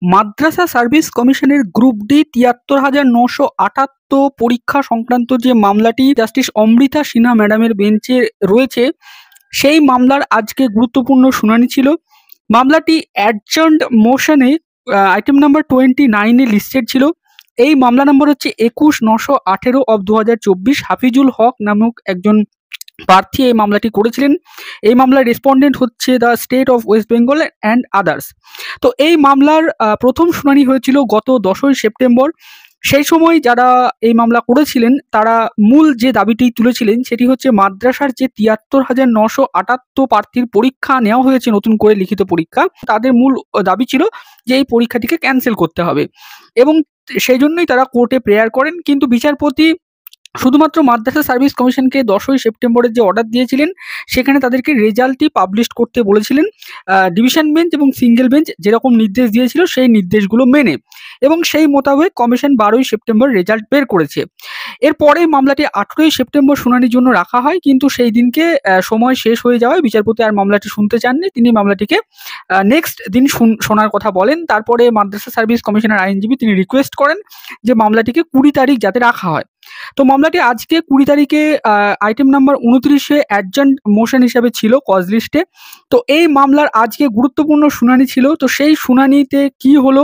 মাদ্রাসা service কমিশনের group D ৭৩,৯৭৮ পরীক্ষা সংক্রান্ত যে মামলাটি জাস্টিস অমৃতা সিনহা ম্যাডামের বেঞ্চে রয়েছে, সেই মামলার আজকে গুরুত্বপূর্ণ শুনানি ছিল। মামলাটি অ্যাডজার্নড মোশনে আইটেম নাম্বার 29 লিস্টেড ছিল। এই মামলা নম্বর হচ্ছে ২১,৯১৮ অফ ২০২৪। হাফিজুল হক নামক একজন প্রার্থী এই মামলাটি করেছিলেন। এই মামলার রেসপন্ডেন্ট হচ্ছে the state of West Bengal and others. তো এই মামলার প্রথম শুনানি হয়েছিল গত 10ই সেপ্টেম্বর। সেই সময় যারা এই মামলা করেছিলেন তারা মূল যে দাবিটি তুলেছিলেন সেটি হচ্ছে মাদ্রাসার যে ৭৩,৯৭৮ প্রার্থীর পরীক্ষা নেওয়া হয়েছে নতুন করে লিখিত পরীক্ষা, তাদের মূল দাবি ছিল যে এই পরীক্ষাটিকে ক্যান্সেল করতে হবে এবং সেই জন্যই তারা কোর্টে প্রেয়ার করেন। কিন্তু বিচারপতি শুধুমাত্র মাদ্রাসা সার্ভিস কমিশনকে 10ই সেপ্টেম্বরের যে অর্ডার দিয়েছিলেন সেখানে তাদেরকে রেজাল্টই পাবলিশ করতে বলেছিলেন ডিভিশন বেঞ্চ এবং সিঙ্গেল বেঞ্চ যেরকম নির্দেশ দিয়েছিল সেই নির্দেশগুলো মেনে, এবং সেই মোতাবেক কমিশন 12ই সেপ্টেম্বর রেজাল্ট বের করেছে। এরপরে মামলাটি 18ই সেপ্টেম্বর শুনানির জন্য রাখা হয়, কিন্তু সেই দিনকে সময় শেষ হয়ে যাওয়ায় বিচারপতি আর মামলাটি শুনতে চাননি। তিনি মামলাটিকে নেক্সট দিন শোনার কথা বলেন। তারপরে মাদ্রাসা সার্ভিস কমিশনের আইনজীবী তিনি রিকোয়েস্ট করেন যে মামলাটিকে 20 তারিখ যাতে রাখা হয়। তো মামলাটি আজকে 20 তারিখে আইটেম নাম্বার 29-এ অ্যাডজার্ন মোশন হিসাবে ছিল কজ লিস্টে। তো এই মামলার আজকে গুরুত্বপূর্ণ শুনানি ছিল। তো সেই শুনানিতে কি হলো,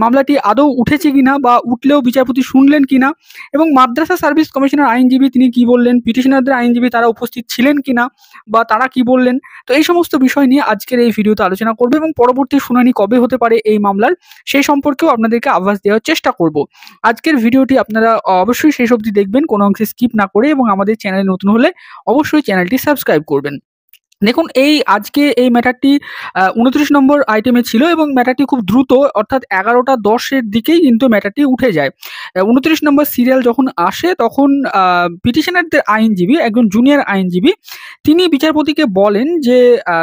মামলাটি আদৌ উঠেছে কিনা বা উঠলেও বিচারপতি শুনলেন কিনা, এবং মাদ্রাসা সার্ভিস কমিশনের আইনজীবী তিনি কি বললেন, পিটিশনারদের আইনজীবী তারা উপস্থিত ছিলেন কিনা বা তারা কি বললেন, তো এই সমস্ত বিষয় নিয়ে আজকের এই ভিডিওতে আলোচনা করবো এবং পরবর্তী শুনানি কবে হতে পারে এই মামলার সেই সম্পর্কেও আপনাদেরকে আভাস দেওয়ার চেষ্টা করব। আজকের ভিডিওটি আপনারা অবশ্যই শেষ অবধি দেখবেন, কোনো অংশে স্কিপ না করে, এবং আমাদের চ্যানেলে নতুন হলে অবশ্যই চ্যানেলটি সাবস্ক্রাইব করবেন। দেখুন, আজকে এই ম্যাটারটি 29 নম্বর আইটেমে ছিল এবং ম্যাটারটি খুব দ্রুত অর্থাৎ 11টা 10-এর দিকেই কিন্তু ম্যাটারটি উঠে যায়। 29 নম্বর সিরিয়াল যখন আসে তখন পিটিশনারদের আইনজীবী, একজন জুনিয়র আইনজীবী, তিনি বিচারপতিকে বলেন যে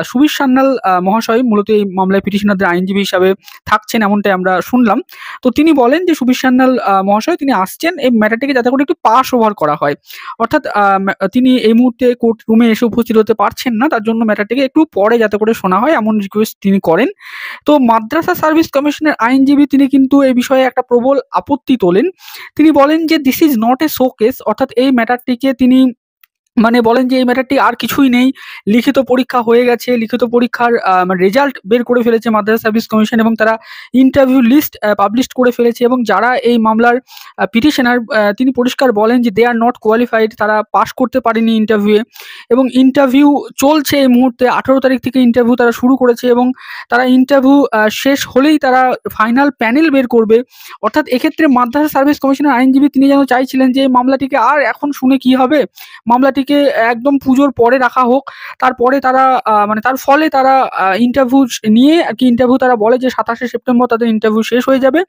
সুবীর সান্যাল মহাশয় মূলত এই মামলায় পিটিশনারদের আইনজীবী হিসাবে থাকছেন এমনটাই আমরা শুনলাম। তো তিনি বলেন যে সুবীর সান্যাল মহাশয় তিনি আসছেন এই ম্যাটারটিকে যাতে করে একটু পাস ওভার করা হয়, অর্থাৎ তিনি এই মুহূর্তে কোর্ট রুমে এসে উপস্থিত হতে পারছেন না, তার জন্য ম্যাটারটিকে একটু পরে যাতে করে শোনা হয় এমন রিকোয়েস্ট তিনি করেন। তো মাদ্রাসা সার্ভিস কমিশনের আইনজীবী তিনি কিন্তু এই বিষয়ে একটা প্রবল আপত্তি তোলেন। তিনি বলেন যে this is not a showcase, অর্থাৎ এই ম্যাটারটিকে তিনি বলেন যে এই ম্যাটারটি আর কিছুই নেই, লিখিত পরীক্ষা হয়ে গেছে, লিখিত পরীক্ষার রেজাল্ট বের করে ফেলেছে মাদ্রাসা সার্ভিস কমিশন এবং তারা ইন্টারভিউ লিস্ট পাবলিশ করে ফেলেছে, এবং যারা এই মামলার পিটিশনার তিনি পরিষ্কার বলেন যে দে আর নট কোয়ালিফাইড, তারা পাস করতে পারেনি ইন্টারভিউয়ে, এবং ইন্টারভিউ চলছে এই মুহূর্তে। 18 তারিখ থেকে ইন্টারভিউ তারা শুরু করেছে এবং তারা ইন্টারভিউ শেষ হলেই তারা ফাইনাল প্যানেল বের করবে। অর্থাৎ এক্ষেত্রে মাদ্রাসা সার্ভিস কমিশনের আইনজীবী তিনি যেন চাইছিলেন যে এই মামলাটিকে আর এখন শুনে কি হবে, মামলাটিকে একদম পুজোর পরে রাখা হোক, তারপরে তারা তার ফলে তারা ইন্টারভিউ নিয়ে আর কি, ইন্টারভিউ তারা বলে যে 27শে সেপ্টেম্বর তাদের ইন্টারভিউ শেষ হয়ে যাবে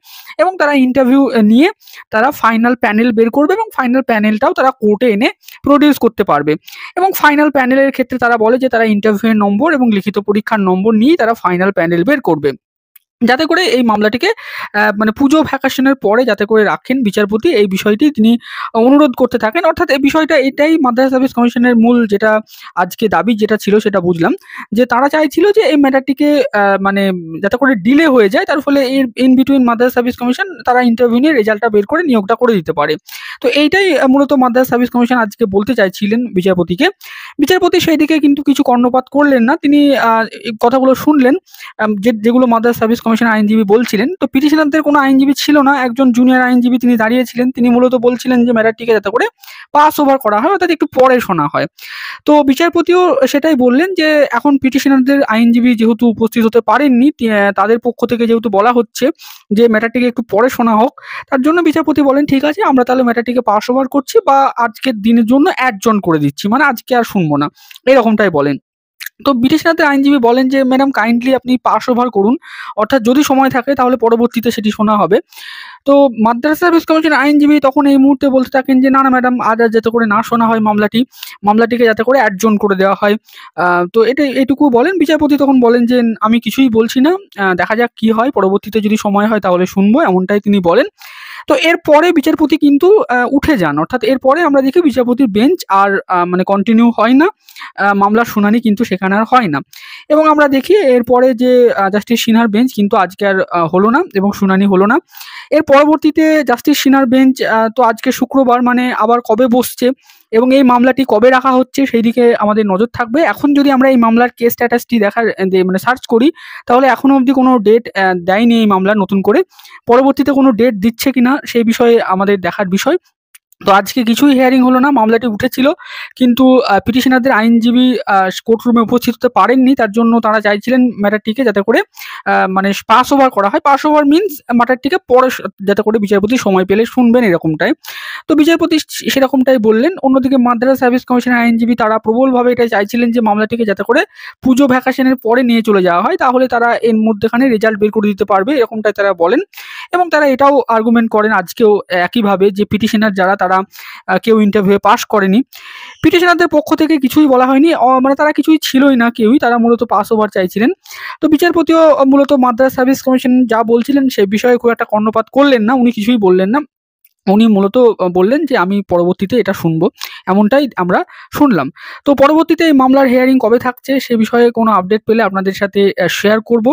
এবং তারা ইন্টারভিউ নিয়ে তারা ফাইনাল প্যানেল বের করবে এবং ফাইনাল প্যানেলটাও তারা কোর্টে এনে প্রডিউস করতে পারবে। এবং ফাইনাল প্যানেলের ক্ষেত্রে তারা বলে যে তারা ইন্টারভিউয়ের নম্বর এবং লিখিত পরীক্ষার নম্বর নিয়ে তারা ফাইনাল প্যানেল বের করবে, যাতে করে এই মামলাটিকে পুজো ভ্যাকেশনের পরে যাতে করে রাখেন বিচারপতি, এই বিষয়টি তিনি অনুরোধ করতে থাকেন। অর্থাৎ এই বিষয়টা এটাই মাদ্রাসা সার্ভিস কমিশনের মূল যেটা আজকে দাবি যেটা ছিল সেটা বুঝলাম যে তারা চাইছিল যে এই ম্যাটারটিকে যাতে করে ডিলে হয়ে যায়, তার ফলে এর in between Madrasa service commission তারা ইন্টারভিউ নিয়ে রেজাল্টটা বের করে নিয়োগটা করে দিতে পারে। তো এইটাই মূলত মাদ্রাসা সার্ভিস কমিশন আজকে বলতে চাইছিলেন বিচারপতিকে। বিচারপতি সেই দিকে কিন্তু কিছু কর্ণপাত করলেন না, তিনি এই কথাগুলো শুনলেন যেগুলো মাদ্রাসা সার্ভিস কমিশনের আইনজীবী বলছিলেন। তো পিটিশনারদের কোনো আইনজীবী ছিল না, একজন জুনিয়র আইনজীবী তিনি দাঁড়িয়েছিলেন, তিনি মূলত বলছিলেন যে ম্যাটারটিকে যাতে করে পাস ওভার করা হয়, অর্থাৎ একটু পরে শোনা হয়। তো বিচারপতিও সেটাই বললেন যে এখন পিটিশনারদের আইনজীবী যেহেতু উপস্থিত হতে পারেননি, তাদের পক্ষ থেকে যেহেতু বলা হচ্ছে যে ম্যাটারটিকে একটু পরে শোনা হোক, তার জন্য বিচারপতি বলেন ঠিক আছে, আমরা তাহলে ম্যাটারটিকে পাস ওভার করছি বা আজকের দিনের জন্য অ্যাডজন করে দিচ্ছি, আজকে আর শুনবো না, এরকমটাই বলেন। তো পিটিশনারদের আইনজীবী বলেন যে ম্যাডাম কাইন্ডলি আপনি পাস ওভার করুন, অর্থাৎ যদি সময় থাকে তাহলে পরবর্তীতে সেটি শোনা হবে। তো মাদ্রাসা সার্ভিস কমিশনের আইনজীবী তখন এই মুহূর্তে বলতে থাকেন যে না না ম্যাডাম, আজ আর যাতে করে না শোনা হয় মামলাটিকে যাতে করে অ্যাডজন করে দেওয়া হয়। তো এইটুকু বলেন। বিচারপতি তখন বলেন যে আমি কিছুই বলছি না, দেখা যাক কি হয়, পরবর্তীতে যদি সময় হয় তাহলে শুনবো, এমনটাই তিনি বলেন। তো এরপরে বিচারপতি কিন্তু উঠে যান। অর্থাৎ এরপরে আমরা দেখি বিচারপতির বেঞ্চ আর মানে কন্টিনিউ হয় না। মামলার শুনানি কিন্তু সেখানে আর হয় না। এবং আমরা দেখি এরপরে যে জাস্টিস সিনহার বেঞ্চ কিন্তু আজকে আর হলো না এবং শুনানি হলো না। এর পরবর্তীতে জাস্টিস সিনহার বেঞ্চ তো আজকে শুক্রবার মানে আবার কবে বসছে এবং এই মামলাটি কবে রাখা হচ্ছে সেই দিকে আমাদের নজর থাকবে। এখন যদি আমরা এই মামলার কেস স্ট্যাটাসটি দেখার মানে সার্চ করি, তাহলে এখনো অবধি কোনো ডেট দেয়নি এই মামলার নতুন করে। পরবর্তীতে কোনো ডেট দিচ্ছে কিনা সেই বিষয়ে আমাদের দেখার বিষয়। তো আজকে কিছুই হিয়ারিং হলো না। মামলাটি উঠেছিল কিন্তু পিটিশনারদের আইনজীবী কোর্ট রুমে উপস্থিত হতে পারেননি। তার জন্য তারা চাইছিলেন ম্যাটারটিকে যাতে করে মানে পাস ওভার করা হয়। পাস ওভার মিনস ম্যাটারটিকে পরে যাতে করে বিচারপতি সময় পেলে শুনবেন এরকমটাই। তো বিচারপতি সেরকমটাই বললেন। অন্যদিকে মাদ্রাস সার্ভিস কমিশনের আইনজীবী তারা প্রবলভাবে এটা চাইছিলেন যে মামলাটিকে যাতে করে পুজো ভ্যাকেশনের পরে নিয়ে চলে যাওয়া হয়। তাহলে তারা এর মধ্যেখানে রেজাল্ট বের করে দিতে পারবে, এরকমটাই তারা বলেন। এবং তারা এটাও আর্গুমেন্ট করেন আজকেও একইভাবে যে পিটিশনার যারা তারা কেউ ইন্টারভিউ পাস করেনি। পিটিশনারদের পক্ষ থেকে কিছুই বলা হয়নি। মানে তারা কিছুই ছিলই না কেউই। তারা মূলত পাস ওভার চাইছিলেন। তো বিচারপতিও মূলত মাদ্রাস সার্ভিস কমিশন যা বলছিলেন সে বিষয়ে খুব একটা কর্ণপাত করলেন না। উনি কিছুই বললেন না। উনি মূলত বললেন যে আমি পরবর্তীতে এটা শুনবো। এমনটাই আমরা শুনলাম। তো পরবর্তীতে এই মামলার হিয়ারিং কবে থাকছে সে বিষয়ে কোনো আপডেট পেলে আপনাদের সাথে শেয়ার করব।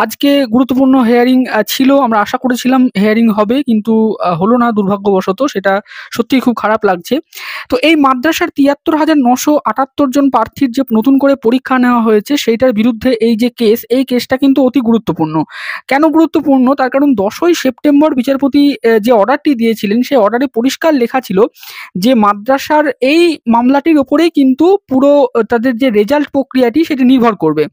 আজকে গুরুত্বপূর্ণ হিয়ারিং ছিল। আমরা আশা করেছিলাম হিয়ারিং হবে কিন্তু হলো না দুর্ভাগ্যবশত। সেটা সত্যিই খুব খারাপ লাগছে। তো এই মাদ্রাসার ৭৩,৯৭৮ জন প্রার্থীর যে নতুন করে পরীক্ষা নেওয়া হয়েছে সেইটার বিরুদ্ধে এই যে কেস, এই কেসটা কিন্তু অতি গুরুত্বপূর্ণ। কেন গুরুত্বপূর্ণ? তার কারণ ১০ই সেপ্টেম্বর বিচারপতি যে অর্ডারটি দিয়েছিলেন সেই অর্ডারে পরিষ্কার লেখা ছিল যে মাদ্রাসার এই মামলাটির উপরেই কিন্তু পুরো তাদের যে রেজাল্ট প্রক্রিয়াটি সেটি নির্ভর করবে।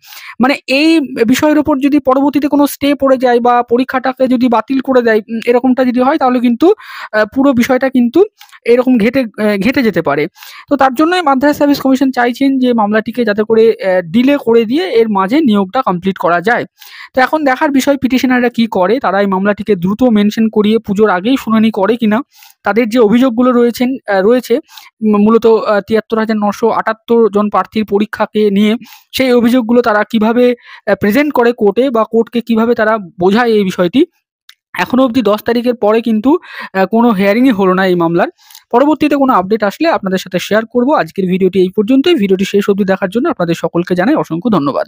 মানে এই বিষয়ের উপর যদি পরবর্তীতে কোনো স্টে পড়ে যায় বা পরীক্ষাটাকে যদি বাতিল করে দেয়, এরকমটা যদি হয় তাহলে কিন্তু পুরো বিষয়টা কিন্তু এরকম ঘেঁটে যেতে পারে। তো তার জন্যই মাদ্রাস সার্ভিস কমিশন চাইছেন যে মামলাটিকে যাতে করে ডিলে করে দিয়ে এর মাঝে নিয়োগটা কমপ্লিট করা যায়। তো এখন দেখার বিষয় পিটিশনাররা কি করে। তারা এই মামলাটিকে দ্রুত মেনশন করিয়ে পুজোর আগেই শুনানি করে কিনা। তাদের যে অভিযোগগুলো রয়েছে মূলত ৭৩,৯৭৮ জন প্রার্থীর পরীক্ষাকে নিয়ে সেই অভিযোগগুলো তারা কিভাবে প্রেজেন্ট করে কোর্টে বা কোর্টকে কিভাবে তারা বোঝায় এই বিষয়টি। এখনো অবধি ১০ তারিখের পরে কিন্তু কোনো হিয়ারিংই হলো না এই মামলার। পরবর্তীতে কোনো আপডেট আসলে আপনাদের সাথে শেয়ার করব। আজকের ভিডিওটি এই পর্যন্তই। ভিডিওটি শেষ অবধি দেখার জন্য আপনাদের সকলকে জানাই অসংখ্য ধন্যবাদ।